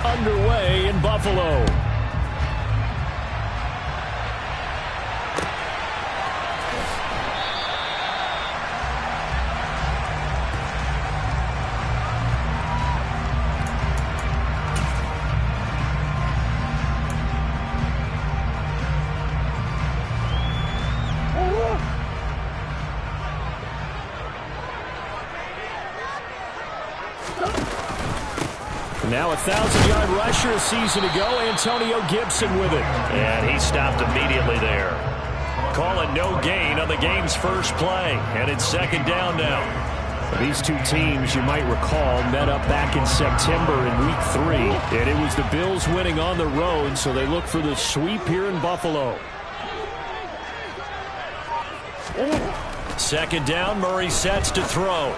underway in Buffalo. Now a 1,000-yard rusher a season ago, Antonio Gibson with it. And he stopped immediately there. Calling no gain on the game's first play. And it's second down now. These two teams, you might recall, met up back in September in Week 3. And it was the Bills winning on the road, so they look for the sweep here in Buffalo. Second down, Murray sets to throw.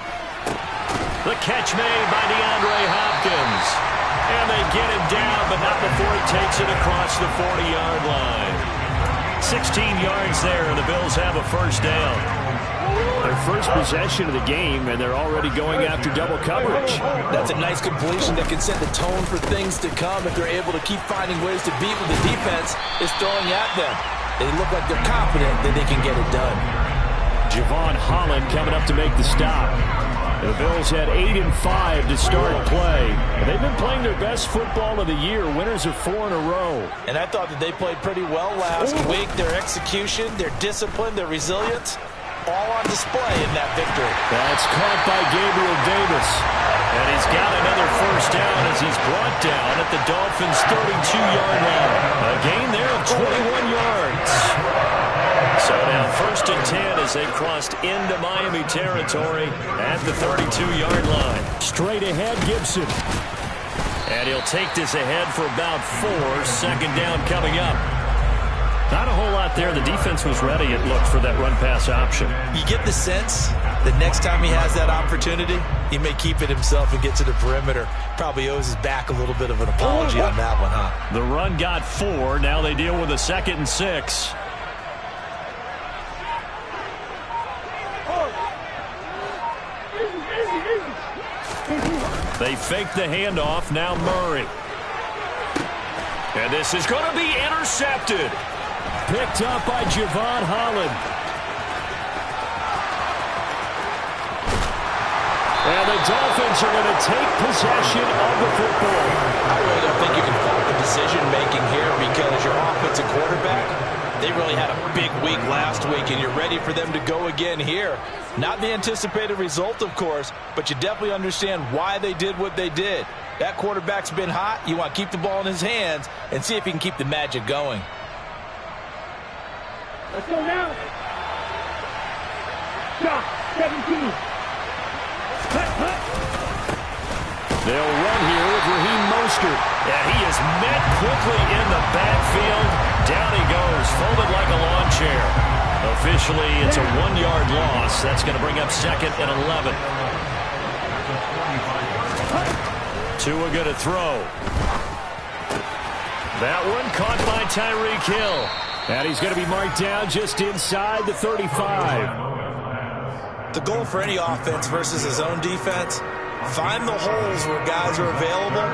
The catch made by DeAndre Hopkins. And they get him down, but not before he takes it across the 40-yard line. 16 yards there, and the Bills have a first down. Their first possession of the game, and they're already going after double coverage. That's a nice completion that can set the tone for things to come if they're able to keep finding ways to beat what the defense is throwing at them. They look like they're confident that they can get it done. Javon Holland coming up to make the stop. The Bills had 8-5 to start play. They've been playing their best football of the year. Winners of 4 in a row. And I thought that they played pretty well last week. Their execution, their discipline, their resilience, all on display in that victory. That's caught by Gabriel Davis. And he's got another first down as he's brought down at the Dolphins' 32-yard line. A gain there of 21 yards. So now first and 10 as they crossed into Miami territory at the 32-yard line. Straight ahead, Gibson. And he'll take this ahead for about 4. Second down coming up. Not a whole lot there. The defense was ready, it looked, for that run-pass option. You get the sense that next time he has that opportunity, he may keep it himself and get to the perimeter. Probably owes his back a little bit of an apology on that one, huh? The run got 4. Now they deal with a 2nd and 6. They fake the handoff. Now Murray. And this is going to be intercepted. Picked up by Javon Holland. And the Dolphins are going to take possession of the football. I really don't think you can fault the decision-making here because your offensive quarterback, they really had a big week last week, and you're ready for them to go again here. Not the anticipated result, of course, but you definitely understand why they did what they did. That quarterback's been hot. You want to keep the ball in his hands and see if he can keep the magic going. Let's go now. Shot, 17. They'll run here with Raheem Mostert. And he is met quickly in the backfield. Down he goes, folded like a lawn chair. Officially, it's a 1-yard loss. That's going to bring up 2nd and 11. Tua going to throw. That one caught by Tyreek Hill. And he's going to be marked down just inside the 35. The goal for any offense versus his own defense, find the holes where guys are available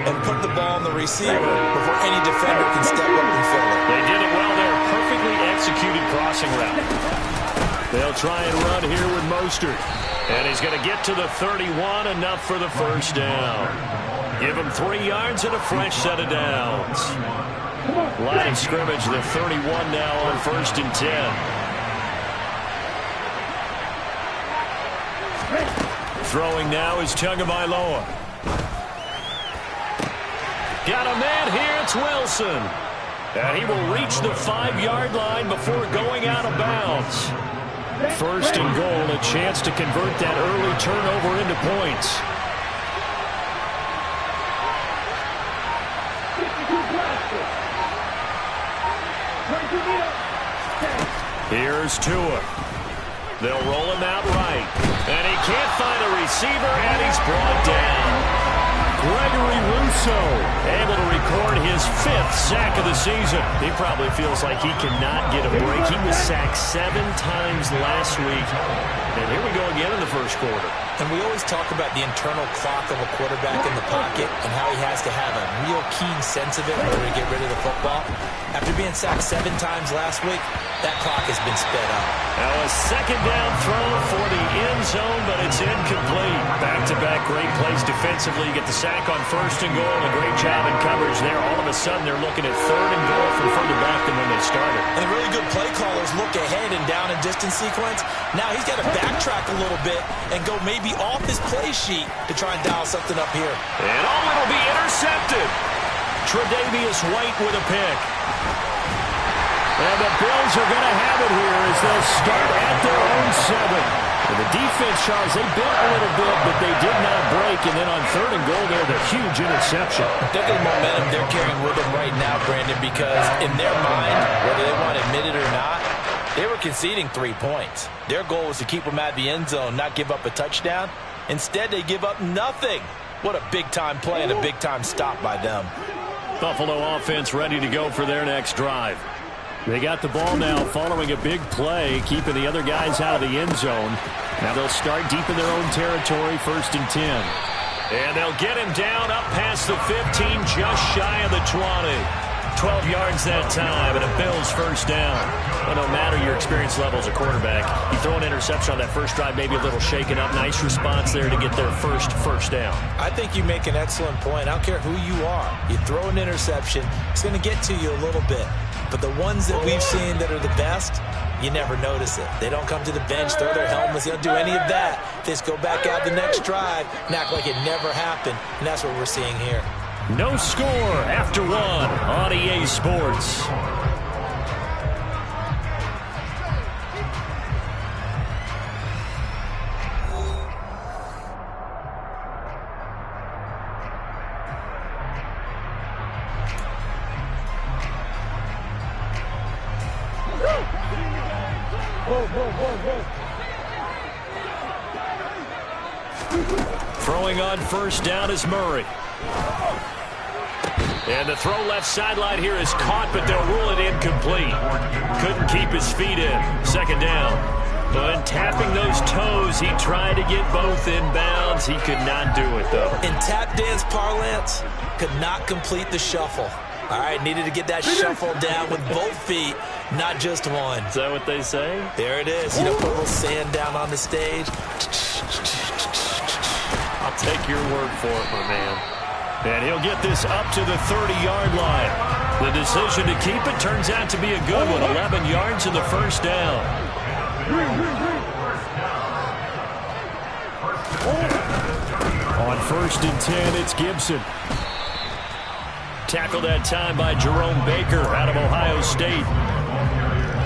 and put the ball on the receiver before any defender can step up and fill it. They did it well there. Perfectly executed crossing route. They'll try and run here with Mostert. And he's going to get to the 31, enough for the first down. Give him 3 yards and a fresh set of downs. Line of scrimmage, the 31 now on 1st and 10. Throwing now is Tagovailoa. Got a man here, it's Wilson. And he will reach the 5-yard line before going out of bounds. 1st and goal, a chance to convert that early turnover into points. Here's Tua. They'll roll him out right. And he can't find a receiver, and he's brought down. Gregory Rousseau able to record his 5th sack of the season. He probably feels like he cannot get a break. He was sacked 7 times last week. And here we go again in the first quarter. And we always talk about the internal clock of a quarterback in the pocket and how he has to have a real keen sense of it in order to get rid of the football. After being sacked 7 times last week, that clock has been sped up. Now a second down throw for the end zone, but it's incomplete. Back-to-back great plays defensively. You get the sack on 1st and goal, and a great job in coverage there. All of a sudden, they're looking at 3rd and goal from further back than when they started. And the really good play callers look ahead and down and distance sequence. Now he's got to backtrack a little bit and go maybe off his play sheet to try and dial something up here. And it'll be intercepted. Tre'Davious White with a pick. And the Bills are going to have it here as they'll start at their own 7. And the defense, Charles, they bit a little bit, but they did not break. And then on 3rd and goal there, the huge interception. Look at the momentum they're carrying with them right now, Brandon, because in their mind, whether they want to admit it or not, they were conceding 3 points. Their goal was to keep them at the end zone, not give up a touchdown. Instead, they give up nothing. What a big-time play and a big-time stop by them. Buffalo offense ready to go for their next drive. They got the ball now following a big play, keeping the other guys out of the end zone. Now they'll start deep in their own territory, 1st and 10. And they'll get him down up past the 15, just shy of the 20. 12 yards that time, and a Bills 1st down. Well, no matter your experience level as a quarterback, you throw an interception on that first drive, maybe a little shaken up. Nice response there to get their first down. I think you make an excellent point. I don't care who you are. You throw an interception, it's going to get to you a little bit. But the ones that we've seen that are the best, you never notice it. They don't come to the bench, throw their helmets. They don't do any of that. They just go back out the next drive and act like it never happened. And that's what we're seeing here. No score after 1 on EA Sports. Throwing on 1st down is Murray. And the throw left sideline here is caught, but they'll rule it incomplete. Couldn't keep his feet in. 2nd down. But tapping those toes, he tried to get both in bounds. He could not do it, though. In tap dance parlance, could not complete the shuffle. All right, needed to get that shuffle down with both feet, not just one. Is that what they say? There it is. You know, put a little sand down on the stage. I'll take your word for it, my man. And he'll get this up to the 30-yard line. The decision to keep it turns out to be a good one. 11 yards in the 1st down. On 1st and 10, it's Gibson. Tackled that time by Jerome Baker out of Ohio State.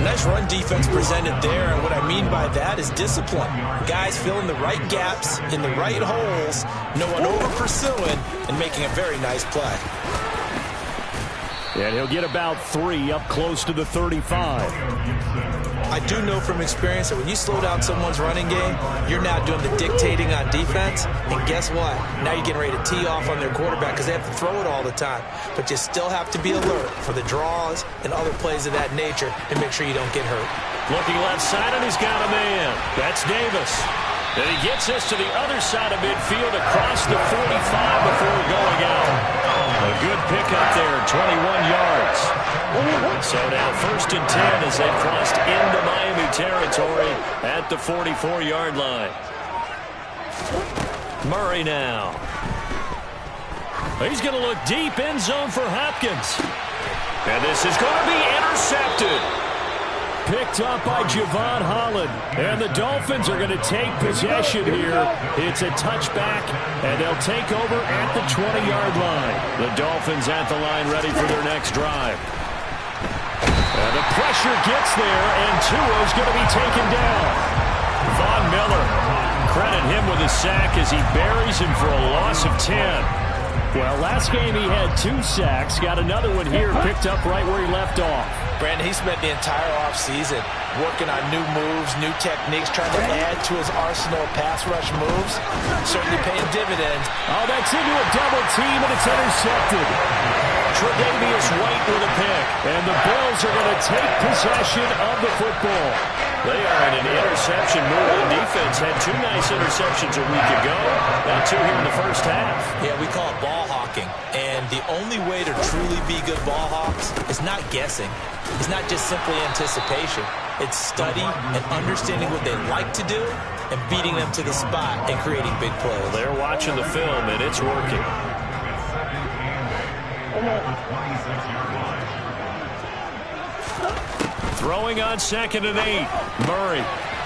Nice run defense presented there, and what I mean by that is discipline. Guys filling the right gaps in the right holes, no one over-pursuing, and making a very nice play. And he'll get about 3 up close to the 35. I do know from experience that when you slow down someone's running game, you're now doing the dictating on defense, and guess what? Now you're getting ready to tee off on their quarterback because they have to throw it all the time. But you still have to be alert for the draws and other plays of that nature and make sure you don't get hurt. Looking left side, and he's got a man. That's Davis. And he gets us to the other side of midfield across the 45 before going out. A good pickup there, 21 yards. So now 1st and 10 as they've crossed into Miami territory at the 44-yard line. Murray now. He's going to look deep, end zone for Hopkins. And this is going to be intercepted. Picked up by Javon Holland. And the Dolphins are going to take possession here. It's a touchback, and they'll take over at the 20-yard line. The Dolphins at the line ready for their next drive. And the pressure gets there, and Tua's going to be taken down. Von Miller, credit him with a sack as he buries him for a loss of 10. Well, last game he had 2 sacks. Got another one here, picked up right where he left off. Brandon, he spent the entire offseason working on new moves, new techniques, trying to add to his arsenal of pass rush moves. Certainly paying dividends. Oh, that's into a double team, and it's intercepted. Tre'Davious White with a pick. And the Bills are going to take possession of the football. They are in an interception mood on defense. Had 2 nice interceptions a week ago. Now 2 here in the first half. Yeah, we call it ball hawking. And the only way to truly be good ball hawks is not guessing. It's not just simply anticipation. It's study and understanding what they like to do and beating them to the spot and creating big plays. They're watching the film, and it's working. Throwing on 2nd and 8. Murray.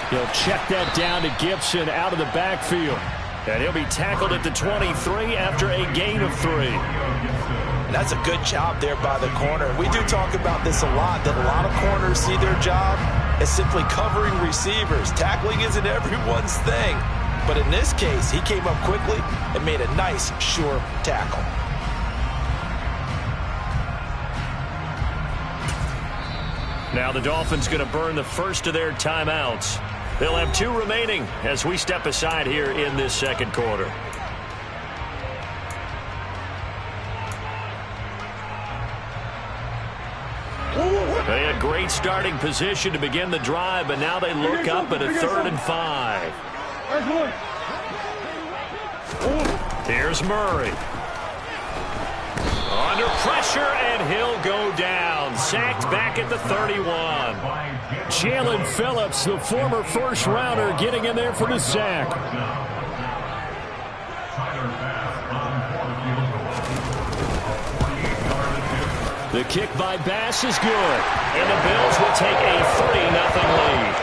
He'll check that down to Gibson out of the backfield. And he'll be tackled at the 23 after a gain of 3. And that's a good job there by the corner. We do talk about this a lot, that a lot of corners see their job as simply covering receivers. Tackling isn't everyone's thing. But in this case, he came up quickly and made a nice, sure tackle. Now the Dolphins going to burn the first of their timeouts. They'll have 2 remaining as we step aside here in this second quarter. They had great starting position to begin the drive, but now they look up at a 3rd and 5. Here's Murray. Under pressure, and he'll go down. Sacked back at the 31. Jalen Phillips, the former first-rounder, getting in there for the sack. The kick by Bass is good. And the Bills will take a 3-0 lead.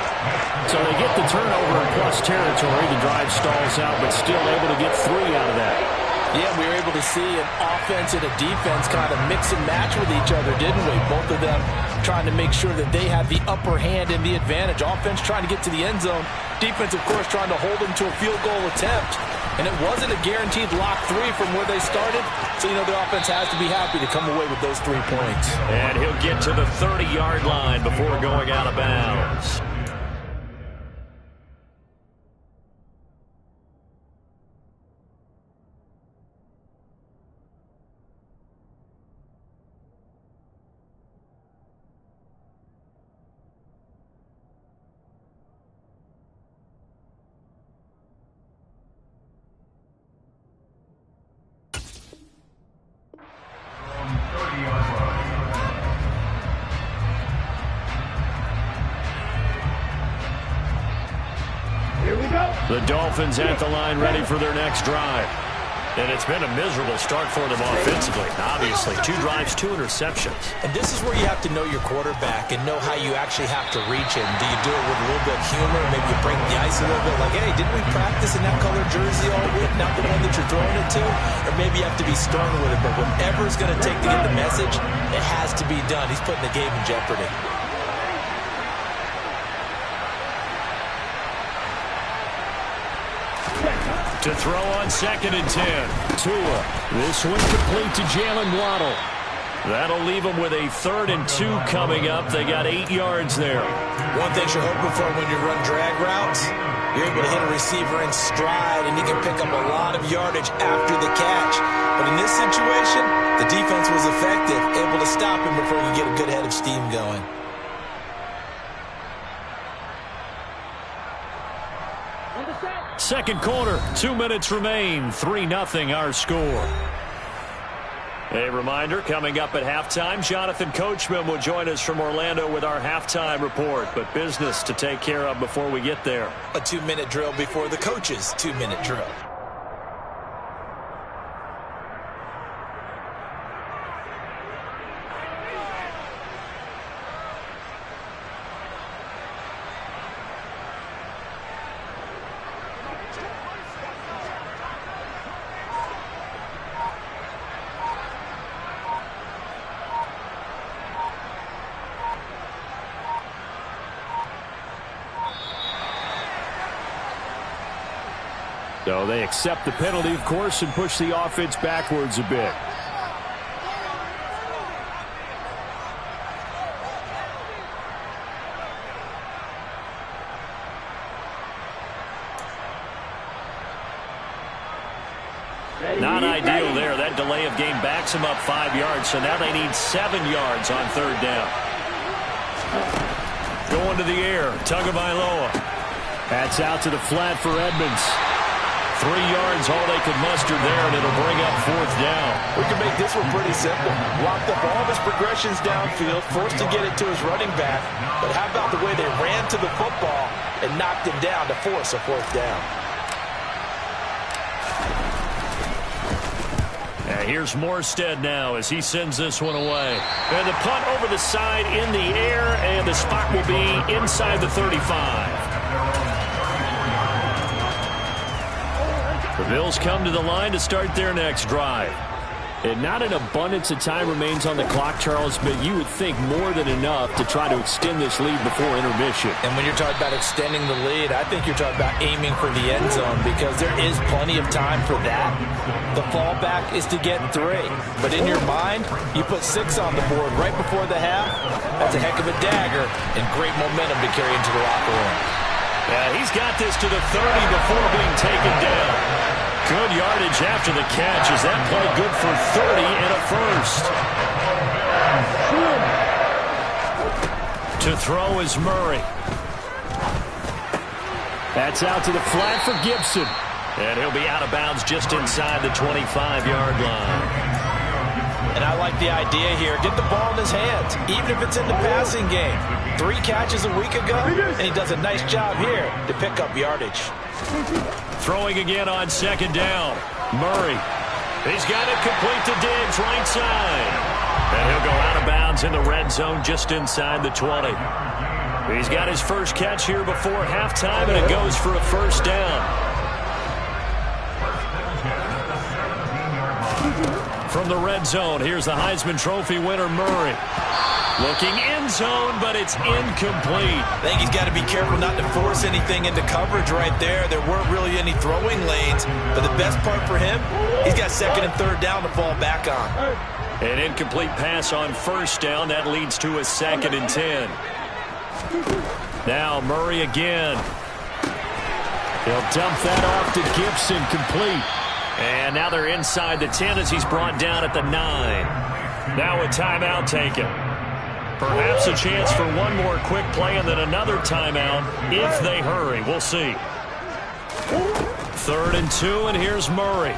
So they get the turnover in plus territory. The drive stalls out, but still able to get 3 out of that. Yeah, we were able to see an offense and a defense kind of mix and match with each other, didn't we? Both of them trying to make sure that they have the upper hand and the advantage. Offense trying to get to the end zone. Defense, of course, trying to hold them to a field goal attempt. And it wasn't a guaranteed lock 3 from where they started. So, you know, the offense has to be happy to come away with those 3 points. And he'll get to the 30-yard line before going out of bounds. The Dolphins at the line ready for their next drive. And it's been a miserable start for them offensively. Obviously, 2 drives, 2 interceptions. And this is where you have to know your quarterback and know how you actually have to reach him. Do you do it with a little bit of humor? Maybe you break the ice a little bit like, hey, didn't we practice in that colored jersey all week? Not the one that you're throwing it to? Or maybe you have to be stern with it. But whatever it's going to take to get the message, it has to be done. He's putting the game in jeopardy. To throw on 2nd and 10. Tua. This one complete to Jalen Waddle. That'll leave them with a 3rd and 2 coming up. They got 8 yards there. One thing you're hoping for when you run drag routes, you're able to hit a receiver in stride, and you can pick up a lot of yardage after the catch. But in this situation, the defense was effective, able to stop him before you get a good head of steam going. Second quarter, 2 minutes remain. 3-0 our score. A reminder, coming up at halftime, Jonathan Coachman will join us from Orlando with our halftime report. But business to take care of before we get there. A 2-minute drill before the coach's 2-minute drill. So they accept the penalty, of course, and push the offense backwards a bit. Not ideal there. That delay of game backs them up 5 yards, so now they need 7 yards on third down. Going to the air, Tagovailoa. That's out to the flat for Edmonds. 3 yards, all they could muster there, and it'll bring up fourth down. We can make this one pretty simple. Locked up all of his progressions downfield, forced to get it to his running back. But how about the way they ran to the football and knocked him down to force a fourth down? And here's Morstead now as he sends this one away. And the punt over the side in the air, and the spot will be inside the 35. The Bills come to the line to start their next drive. And not an abundance of time remains on the clock, Charles, but you would think more than enough to try to extend this lead before intermission. And when you're talking about extending the lead, I think you're talking about aiming for the end zone because there is plenty of time for that. The fallback is to get 3. But in your mind, you put 6 on the board right before the half. That's a heck of a dagger and great momentum to carry into the locker room. Yeah, he's got this to the 30 before being taken down. Good yardage after the catch. Is that play good for 30 and a first? To throw is Murray. That's out to the flat for Gibson. And he'll be out of bounds just inside the 25-yard line. And I like the idea here. Get the ball in his hands, even if it's in the passing game. 3 catches a week ago, and he does a nice job here to pick up yardage. Throwing again on second down. Murray. He's got it complete to Diggs, right side. And he'll go out of bounds in the red zone just inside the 20. He's got his first catch here before halftime, and it goes for a first down. From the red zone, here's the Heisman Trophy winner, Murray. Looking end zone, but it's incomplete. I think he's got to be careful not to force anything into coverage right there. There weren't really any throwing lanes, but the best part for him, he's got second and third down to fall back on. An incomplete pass on first down. That leads to a 2nd and 10. Now Murray again. He'll dump that off to Gibson, complete. And now they're inside the 10 as he's brought down at the 9. Now a timeout taken. Perhaps a chance for one more quick play and then another timeout if they hurry. We'll see. 3rd and 2, and here's Murray.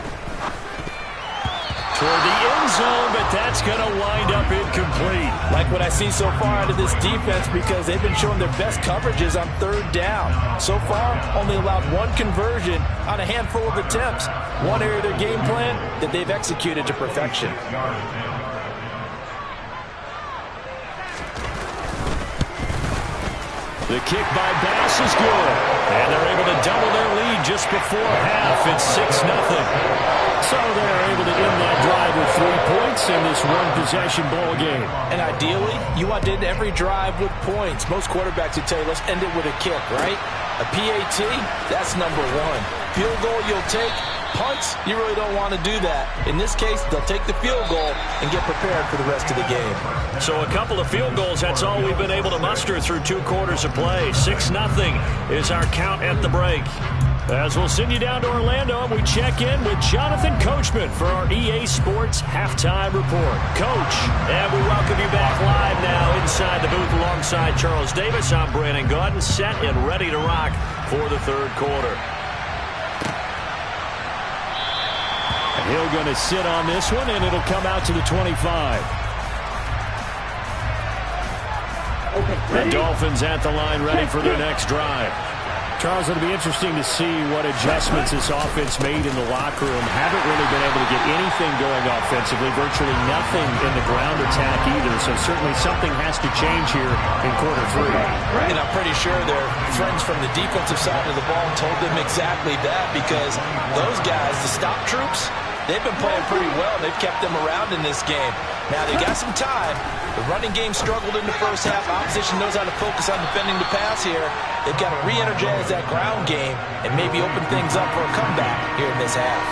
Toward the end zone, but that's going to wind up incomplete. Like what I see so far out of this defense because they've been showing their best coverages on third down. So far, only allowed 1 conversion on a handful of attempts. One area of their game plan that they've executed to perfection. The kick by Bass is good. And they're able to double their lead just before half. It's 6-0. So they're able to end that drive with 3 points in this one-possession ball game. And ideally, you want to end every drive with points. Most quarterbacks would tell you, let's end it with a kick, right? A PAT, that's number 1. Field goal you'll take. Punts, you really don't want to do that. In this case, they'll take the field goal and get prepared for the rest of the game. So a couple of field goals, that's all we've been able to muster through 2 quarters of play. 6-0 is our count at the break. As we'll send you down to Orlando, and we check in with Jonathan Coachman for our EA Sports Halftime Report. Coach, and we welcome you back live now inside the booth alongside Charles Davis. I'm Brandon Gaudin, set and ready to rock for the 3rd quarter. He'll going to sit on this one, and it'll come out to the 25. The Dolphins at the line ready for their next drive. Charles, it'll be interesting to see what adjustments this offense made in the locker room. Haven't really been able to get anything going offensively, virtually nothing in the ground attack either, so certainly something has to change here in quarter 3. Right, and I'm pretty sure their friends from the defensive side of the ball told them exactly that because those guys, the stop troops, they've been playing pretty well. They've kept them around in this game. Now, they got some time. The running game struggled in the first half. Opposition knows how to focus on defending the pass here. They've got to re-energize that ground game and maybe open things up for a comeback here in this half.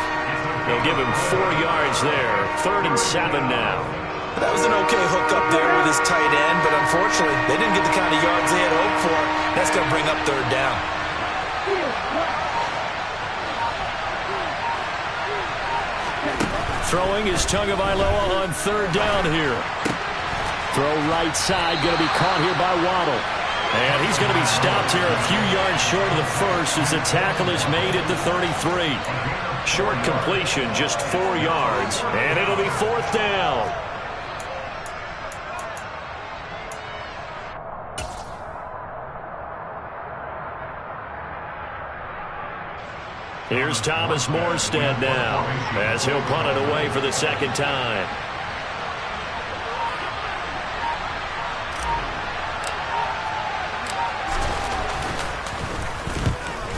They'll give him 4 yards there. 3rd and 7 now. That was an okay hook up there with his tight end, but unfortunately, they didn't get the kind of yards they had hoped for. That's going to bring up 3rd down. Throwing is Tagovailoa on third down here. Throw right side, going to be caught here by Waddle. And he's going to be stopped here a few yards short of the first as the tackle is made at the 33. Short completion, just 4 yards, and it'll be fourth down. Here's Thomas Morstead now as he'll punt it away for the second time.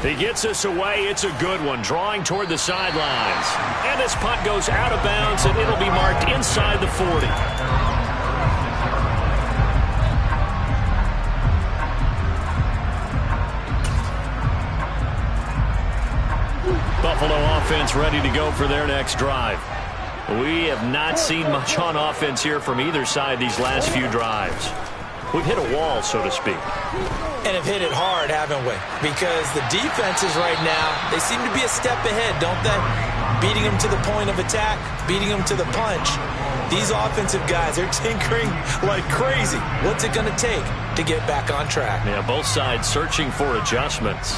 He gets us away. It's a good one, drawing toward the sidelines. And this punt goes out of bounds, and it'll be marked inside the 40. Buffalo offense ready to go for their next drive. We have not seen much on offense here from either side these last few drives. We've hit a wall, so to speak. And have hit it hard, haven't we? Because the defenses right now, they seem to be a step ahead, don't they? Beating them to the point of attack, beating them to the punch. These offensive guys, they're tinkering like crazy. What's it going to take to get back on track? Yeah, both sides searching for adjustments.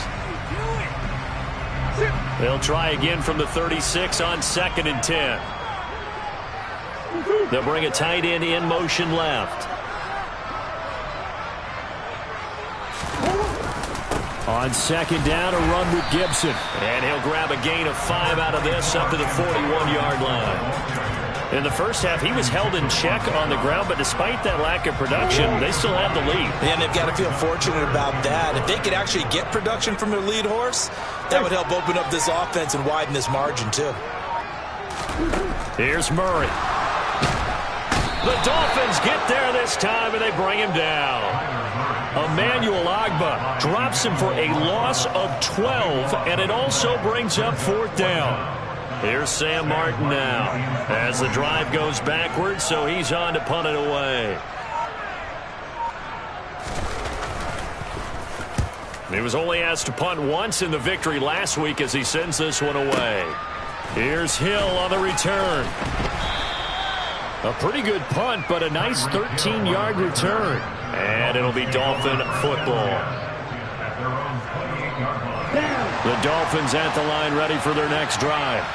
They'll try again from the 36 on 2nd and 10. They'll bring a tight end in motion left. On 2nd down, a run with Gibson. And he'll grab a gain of 5 out of this up to the 41-yard line. In the first half, he was held in check on the ground, but despite that lack of production, they still have the lead. And they've got to feel fortunate about that. If they could actually get production from their lead horse, that would help open up this offense and widen this margin, too. Here's Murray. The Dolphins get there this time, and they bring him down. Emmanuel Ogbah drops him for a loss of 12, and it also brings up 4th down. Here's Sam Martin now as the drive goes backwards, so he's on to punt it away. He was only asked to punt once in the victory last week as he sends this one away. Here's Hill on the return. A pretty good punt, but a nice 13-yard return. And it'll be Dolphin football. The Dolphins at the line ready for their next drive.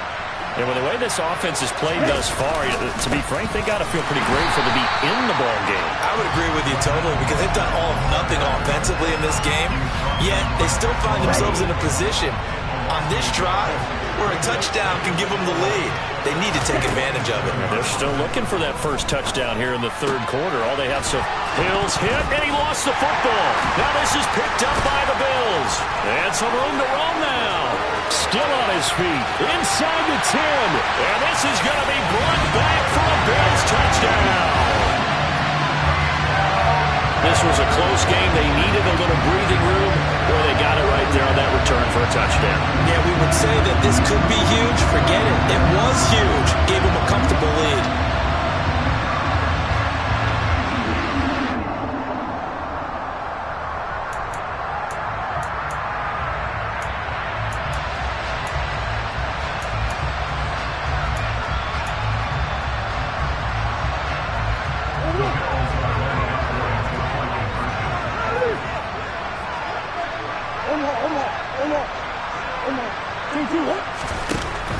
And with the way this offense has played thus far, to be frank, they got to feel pretty grateful to be in the ball game. I would agree with you totally because they've done all of nothing offensively in this game, yet they still find themselves in a position on this drive where a touchdown can give them the lead. They need to take advantage of it. They're still looking for that first touchdown here in the 3rd quarter. All they have, so Hill's hit, and he lost the football. Now this is picked up by the Bills. And some room to roam now. Still on his feet, inside the 10. And this is going to be brought back for a Bills touchdown. This was a close game. They needed a little breathing room. Boy, they got it right there on that return for a touchdown. Yeah, we would say that this could be huge. Forget it. It was huge. Gave them a comfortable lead.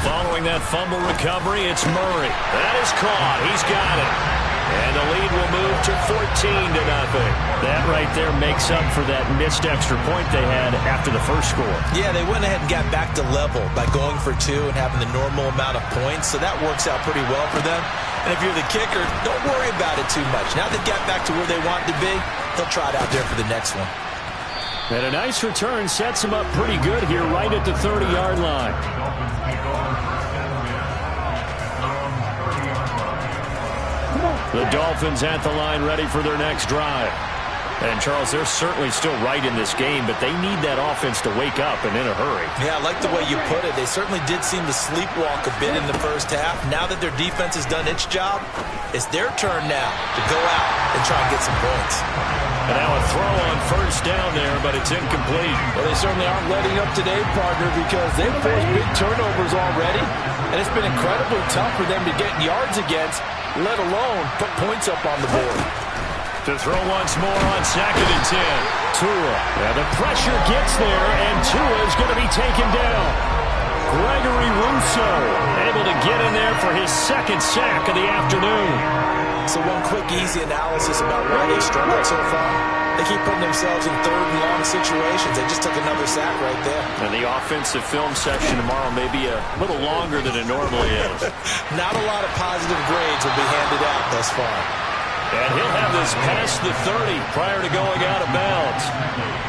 Following that fumble recovery, it's Murray. That is caught. He's got it. And the lead will move to 14-0. That right there makes up for that missed extra point they had after the first score. Yeah, they went ahead and got back to level by going for 2 and having the normal amount of points, so that works out pretty well for them. And if you're the kicker, don't worry about it too much. Now they've got back to where they want to be, they'll try it out there for the next one. And a nice return sets him up pretty good here right at the 30-yard line. The Dolphins at the line ready for their next drive. And, Charles, they're certainly still right in this game, but they need that offense to wake up and in a hurry. Yeah, I like the way you put it. They certainly did seem to sleepwalk a bit in the first half. Now that their defense has done its job, it's their turn now to go out and try and get some points. And now a throw on first down there, but it's incomplete. Well, they certainly aren't letting up today, partner, because they've forced big turnovers already, and it's been incredibly tough for them to get yards against, let alone put points up on the board. To throw once more on 2nd and 10. Tua. Yeah, the pressure gets there, and Tua is going to be taken down. Gregory Rousseau able to get in there for his 2nd sack of the afternoon. So one quick, easy analysis about why they struggled so far. They keep putting themselves in 3rd and long situations. They just took another sack right there. And the offensive film section tomorrow may be a little longer than it normally is. Not a lot of positive grades will be handed out thus far. And he'll have this past the 30 prior to going out of bounds.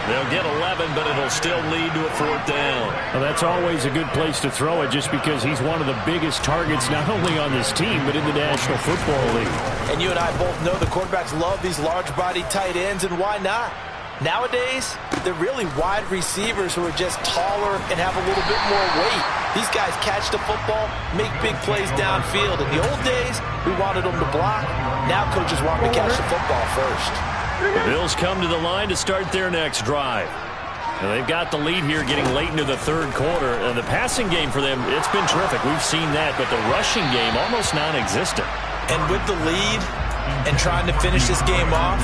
They'll get 11, but it'll still lead to a 4th down. Well, that's always a good place to throw it just because he's one of the biggest targets not only on this team but in the National Football League. And you and I both know the quarterbacks love these large-bodied tight ends, and why not? Nowadays, they're really wide receivers who are just taller and have a little bit more weight. These guys catch the football, make big plays downfield. In the old days, we wanted them to block. Now coaches want them to catch the football first. The Bills come to the line to start their next drive. And they've got the lead here getting late into the 3rd quarter. And the passing game for them, it's been terrific. We've seen that, but the rushing game almost non-existent. And with the lead and trying to finish this game off,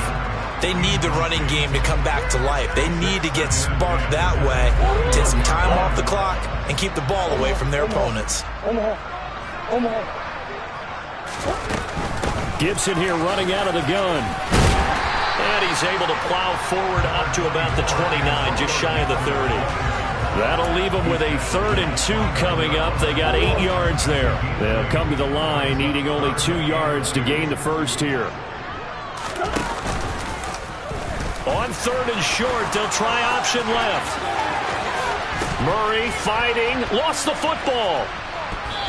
they need the running game to come back to life. They need to get sparked that way, take some time off the clock, and keep the ball away from their opponents. Gibson here running out of the gun. And he's able to plow forward up to about the 29, just shy of the 30. That'll leave them with a 3rd and 2 coming up. They got 8 yards there. They'll come to the line, needing only 2 yards to gain the first here. On 3rd and short, they'll try option left. Murray fighting, lost the football.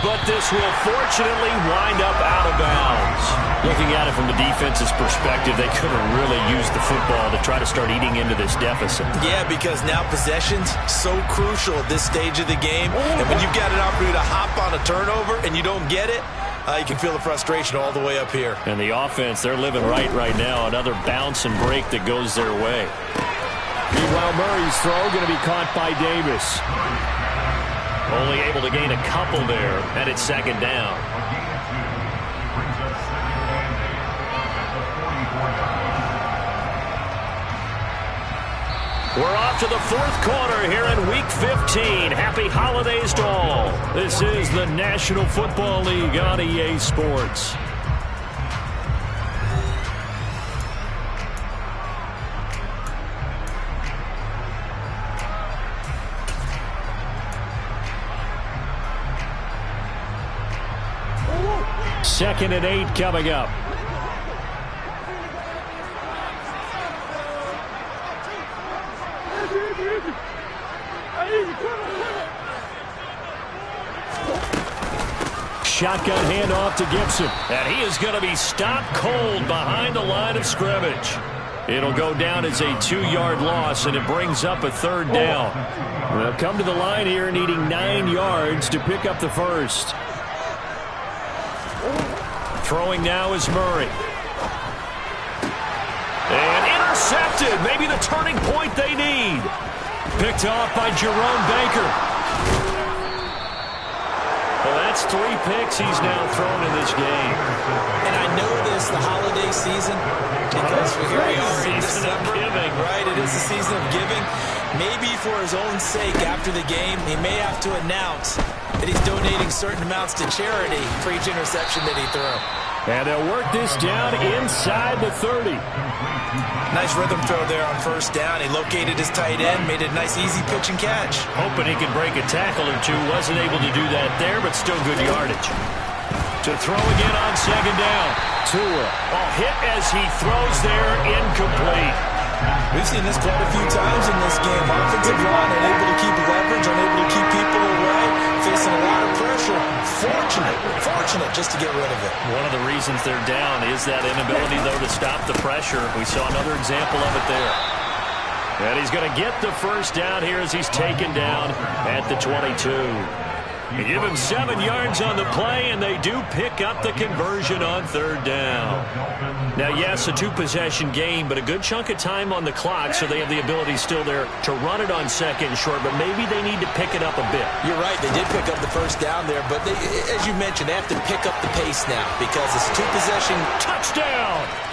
But this will fortunately wind up out of bounds. Looking at it from the defense's perspective, they could have really used the football to try to start eating into this deficit. Yeah, because now possession's so crucial at this stage of the game. And when you've got an opportunity to hop on a turnover and you don't get it, you can feel the frustration all the way up here. And the offense, they're living right now. Another bounce and break that goes their way. Meanwhile, Murray's throw going to be caught by Davis. Only able to gain a couple there, and it's 2nd down. We're off to the 4th quarter here in Week 15. Happy holidays to all. This is the National Football League on EA Sports. Second and 8 coming up. Shotgun handoff to Gibson. And he is going to be stopped cold behind the line of scrimmage. It'll go down as a 2-yard loss, and it brings up a 3rd down. They'll come to the line here needing 9 yards to pick up the first. Throwing now is Murray. And intercepted. Maybe the turning point they need. Picked off by Jerome Baker. Well, that's 3 picks he's now thrown in this game. And I know this, the holiday season, because here we are in December. Right, it is the season of giving. Maybe for his own sake after the game, he may have to announce that he's donating certain amounts to charity for each interception that he threw. And they'll work this down inside the 30. Nice rhythm throw there on 1st down. He located his tight end, made a nice easy pitch and catch. Hoping he could break a tackle or two. Wasn't able to do that there, but still good yardage. To throw again on 2nd down. Tua. Hit as he throws there, incomplete. We've seen this quite a few times in this game. Offensive line unable to keep leverage, unable to keep people away, facing a lot of pressure. Fortunate just to get rid of it. One of the reasons they're down is that inability, though, to stop the pressure. We saw another example of it there. And he's going to get the first down here as he's taken down at the 22. You give him 7 yards on the play, and they do pick up the conversion on third down. Now, yes, a 2-possession game, but a good chunk of time on the clock, so they have the ability still there to run it on second and short, but maybe they need to pick it up a bit. You're right. They did pick up the first down there, but they, as you mentioned, they have to pick up the pace now because it's a 2-possession. Touchdown!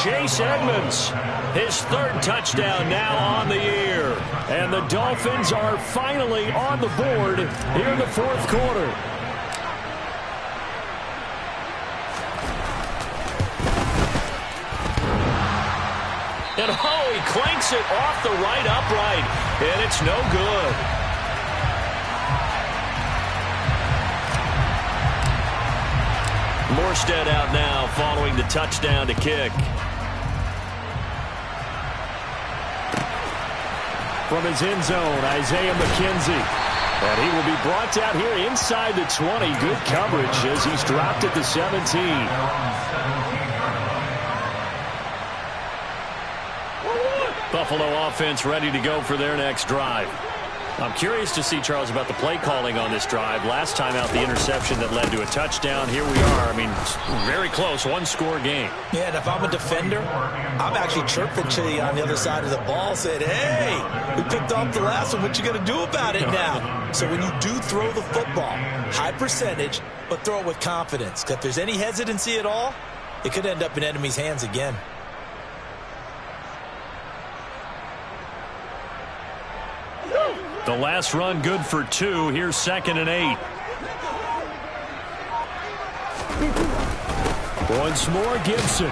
Chase Edmonds, his 3rd touchdown now on the year. And the Dolphins are finally on the board here in the 4th quarter. And he clanks it off the right upright, and it's no good. Morstead out now following the touchdown to kick. From his end zone, Isaiah McKenzie. And he will be brought down here inside the 20. Good coverage as he's dropped at the 17. Buffalo offense ready to go for their next drive. I'm curious to see, Charles, about the play calling on this drive. Last time out, the interception that led to a touchdown. Here we are. I mean, very close, 1-score game. Yeah, and if I'm a defender, I'm actually chirping to you on the other side of the ball, saying, hey, we picked off the last one. What you going to do about it now? So when you do throw the football, high percentage, but throw it with confidence. Because if there's any hesitancy at all, it could end up in enemy's hands again. The last run good for 2. Here's 2nd and 8. Once more, Gibson.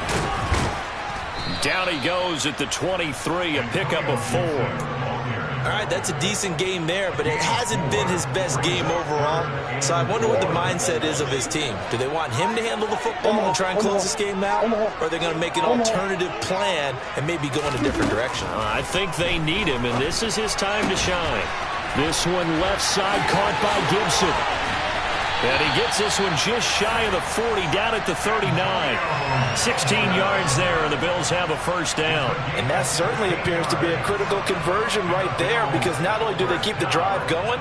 Down he goes at the 23, a pickup of 4. All right, that's a decent game there, but it hasn't been his best game overall. So I wonder what the mindset is of his team. Do they want him to handle the football and try and close this game out? Or are they going to make an alternative plan and maybe go in a different direction? I think they need him, and this is his time to shine. This one left side caught by Gibson. And he gets this one just shy of the 40, down at the 39. 16 yards there, and the Bills have a first down. And that certainly appears to be a critical conversion right there, because not only do they keep the drive going,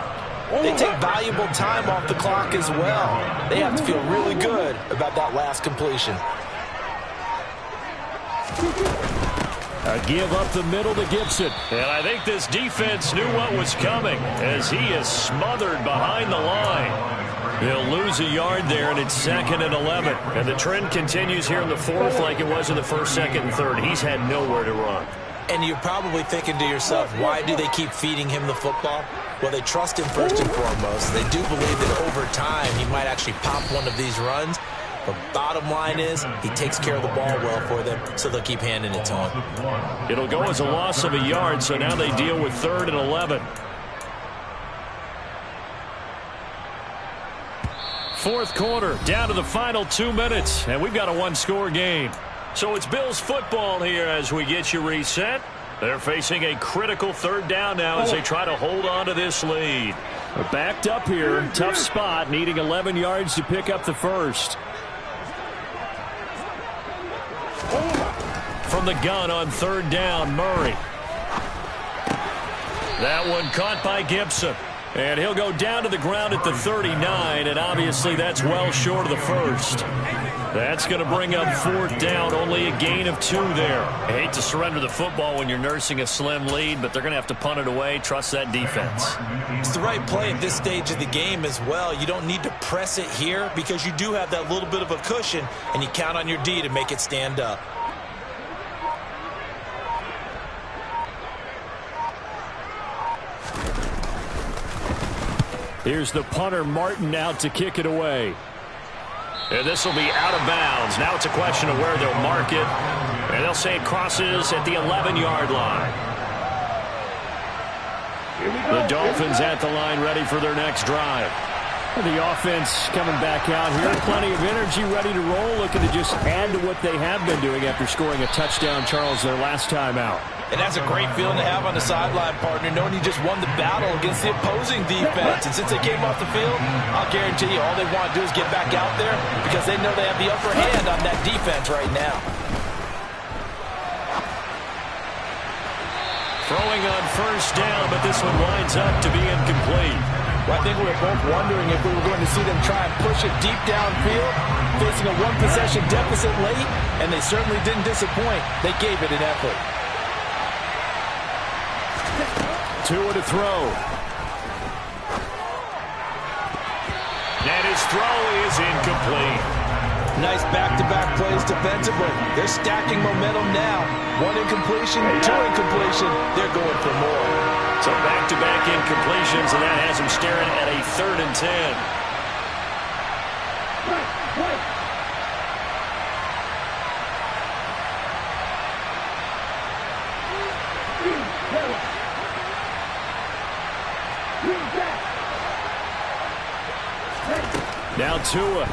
they take valuable time off the clock as well. They have to feel really good about that last completion. A give up the middle to Gibson. And I think this defense knew what was coming as he is smothered behind the line. They'll lose a yard there, and it's 2nd and 11. And the trend continues here in the 4th like it was in the 1st, 2nd, and 3rd. He's had nowhere to run. And you're probably thinking to yourself, why do they keep feeding him the football? Well, they trust him first and foremost. They do believe that over time he might actually pop one of these runs. But bottom line is, he takes care of the ball well for them, so they'll keep handing it to him. It'll go as a loss of a yard, so now they deal with 3rd and 11. 4th quarter, down to the final 2 minutes, and we've got a 1-score game. So it's Bills football here as we get you reset. They're facing a critical 3rd down now as they try to hold on to this lead. We're backed up here, tough spot, needing 11 yards to pick up the first. From the gun on 3rd down, Murray. That one caught by Gibson. And he'll go down to the ground at the 39, and obviously that's well short of the first. That's going to bring up 4th down, only a gain of 2 there. I hate to surrender the football when you're nursing a slim lead, but they're going to have to punt it away. Trust that defense. It's the right play at this stage of the game as well. You don't need to press it here because you do have that little bit of a cushion, and you count on your D to make it stand up. Here's the punter, Martin, out to kick it away. And this will be out of bounds. Now it's a question of where they'll mark it. And they'll say it crosses at the 11-yard line. The Dolphins at the line ready for their next drive. The offense coming back out here. Plenty of energy, ready to roll, looking to just add to what they have been doing after scoring a touchdown, Charles, their last time out. And that's a great feeling to have on the sideline, partner, knowing you just won the battle against the opposing defense. And since they came off the field, I'll guarantee you all they want to do is get back out there because they know they have the upper hand on that defense right now. Throwing on first down, but this one winds up to be incomplete. Well, I think we were both wondering if we were going to see them try and push it deep downfield, facing a one-possession deficit late, and they certainly didn't disappoint. They gave it an effort. Tua to throw. And his throw is incomplete. Nice back-to-back plays defensively. They're stacking momentum now. One incompletion, two incompletion. They're going for more. So back-to-back incompletions, and that has him staring at a 3rd and 10. Now Tua.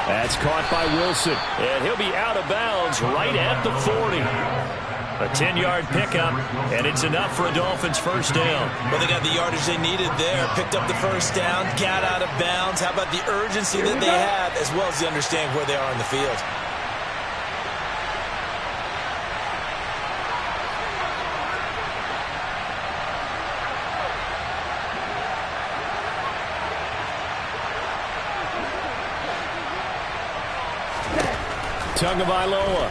That's caught by Wilson. And he'll be out of bounds right at the 40. A 10-yard pickup, and it's enough for a Dolphins first down. Well, they got the yardage they needed there. Picked up the first down, got out of bounds. How about the urgency that they have, as well as the understanding where they are on the field? Tagovailoa.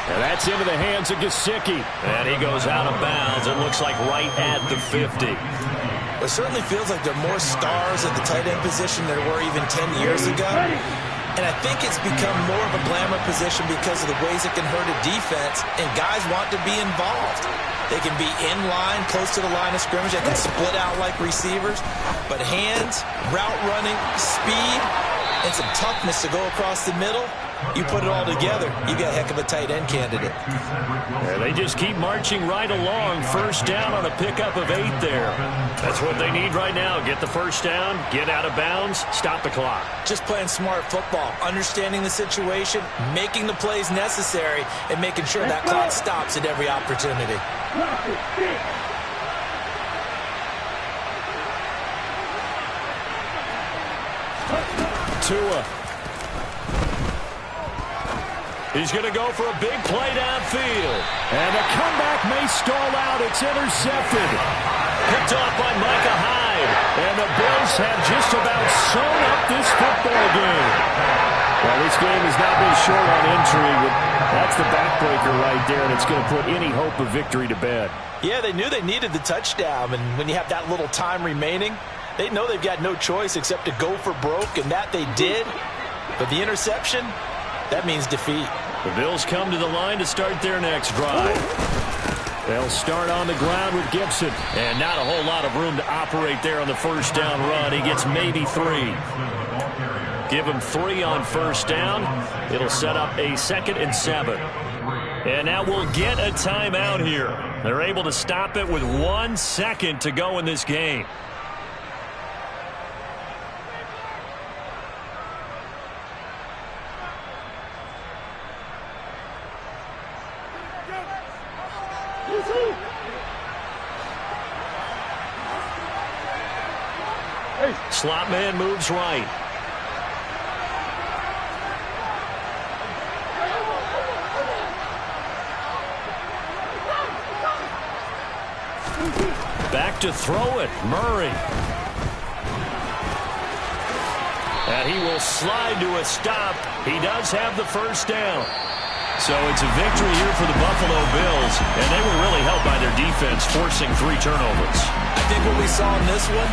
And that's into the hands of Gesicki. And he goes out of bounds. It looks like right at the 50. It certainly feels like there are more stars at the tight end position than there were even 10 years ago. And I think it's become more of a glamour position because of the ways it can hurt a defense, and guys want to be involved. They can be in line, close to the line of scrimmage. They can split out like receivers. But hands, route running, speed, and some toughness to go across the middle, you put it all together, you got a heck of a tight end candidate. Yeah, they just keep marching right along. First down on a pickup of 8 there. That's what they need right now. Get the first down, get out of bounds, stop the clock. Just playing smart football, understanding the situation, making the plays necessary, and making sure that clock stops at every opportunity. Tua. He's going to go for a big play downfield. And the comeback may stall out. It's intercepted. Picked off by Micah Hyde. And the Bills have just about sewn up this football game. Well, this game has not been short on intrigue. That's the backbreaker right there, and it's going to put any hope of victory to bed. Yeah, they knew they needed the touchdown, and when you have that little time remaining, they know they've got no choice except to go for broke, and that they did. But the interception, that means defeat. The Bills come to the line to start their next drive. They'll start on the ground with Gibson. And not a whole lot of room to operate there on the first down run. He gets maybe 3. Give him 3 on first down. It'll set up a 2nd and 7. And now we'll get a timeout here. They're able to stop it with 1 second to go in this game. Slot man moves right. Back to throw it, Murray. And he will slide to a stop. He does have the first down. So it's a victory here for the Buffalo Bills, and they were really helped by their defense, forcing 3 turnovers. I think what we saw in this one,